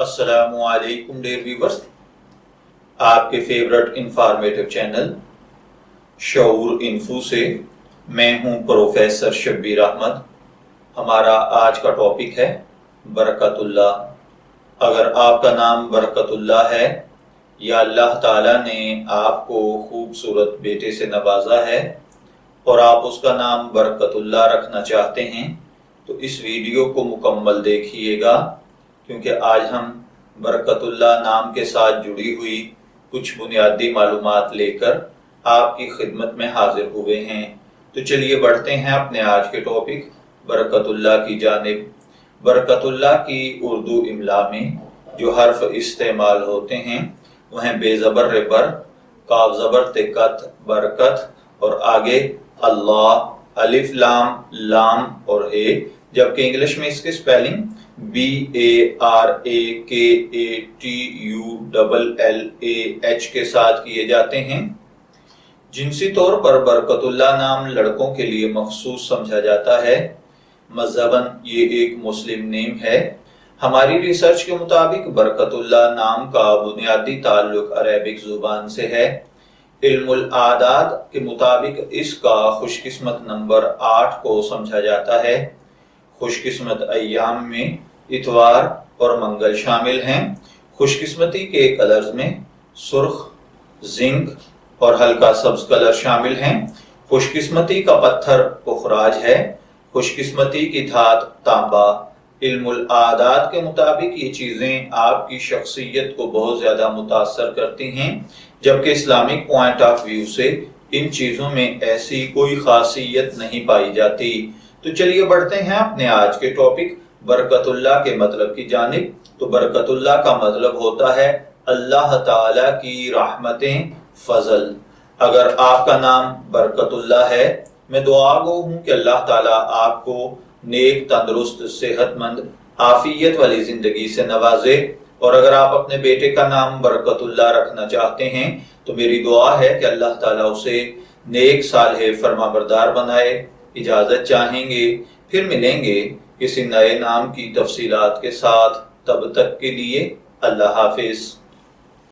अस्सलामु अलैकुम dear viewers, आपके फेवरेट इंफॉर्मेटिव चैनल शऊर इन्फो से मैं हूं प्रोफेसर शब्बीर अहमद। हमारा आज का टॉपिक है बरकतुल्लाह। अगर आपका नाम बरकतुल्लाह है या अल्लाह ताला ने आपको खूबसूरत बेटे से नवाजा है और आप उसका नाम बरकतुल्लाह रखना चाहते हैं तो इस वीडियो को मुकम्मल देखिएगा, क्योंकि आज हम बरकतुल्लाह नाम के साथ जुड़ी हुई कुछ बुनियादी मालूमात लेकर आपकी खिदमत में हाजिर हुए हैं। तो चलिए बढ़ते हैं अपने आज के टॉपिक बरकतुल्लाह की जानिब। बरकतुल्लाह की उर्दू इमला में जो हर्फ इस्तेमाल होते हैं वह हैं बेज़बर बर, काफ ज़बर तिकत बरकत और आगे अल्लाह, अलिफ लाम लाम और ए, जबकि इंग्लिश में इसकी स्पेलिंग BARAKATULLAH के साथ किए जाते हैं। जिनसी तौर पर बरकतुल्लाह नाम लड़कों के लिए मखसूस समझा जाता है। मज़हबन ये एक मुस्लिम नेम है। हमारी रिसर्च के मुताबिक बरकतुल्लाह नाम का बुनियादी ताल्लुक अरेबिक जुबान से है। इल्मुल आदाद के मुताबिक इसका खुशकिस्मत नंबर 8 को समझा जाता है। खुशकिस्मत अय्याम में इतवार और मंगल शामिल हैं। खुशकिस्मती के कलर्स में सुर्ख, जिंक और हल्का सब्ज कलर शामिल हैं। खुशकिस्मती का पत्थर पुखराज है। खुशकिस्मती की धात तांबा। इल्मुल आदात के मुताबिक ये चीजें आपकी शख्सियत को बहुत ज्यादा मुतासर करती हैं, जबकि इस्लामिक पॉइंट ऑफ व्यू से इन चीजों में ऐसी कोई खासियत नहीं पाई जाती। तो चलिए बढ़ते हैं अपने आज के टॉपिक बरकतुल्लाह के मतलब की जानिब। तो बरकतुल्लाह का मतलब होता है अल्लाह ताला की रहमतें, फजल। अगर आपका नाम बरकतुल्लाह है, मैं दुआ गो हूं कि अल्लाह ताला आपको नेक, तंदुरुस्त, सेहतमंद, आफियत वाली जिंदगी से नवाजे। और अगर आप अपने बेटे का नाम बरकतुल्लाह रखना चाहते हैं तो मेरी दुआ है कि अल्लाह ताला उसे नेक, सालेह, फरमाबरदार बनाए। इजाजत चाहेंगे, फिर मिलेंगे किसी नए नाम की तफसीलात के साथ। तब तक के लिए अल्लाह हाफिज।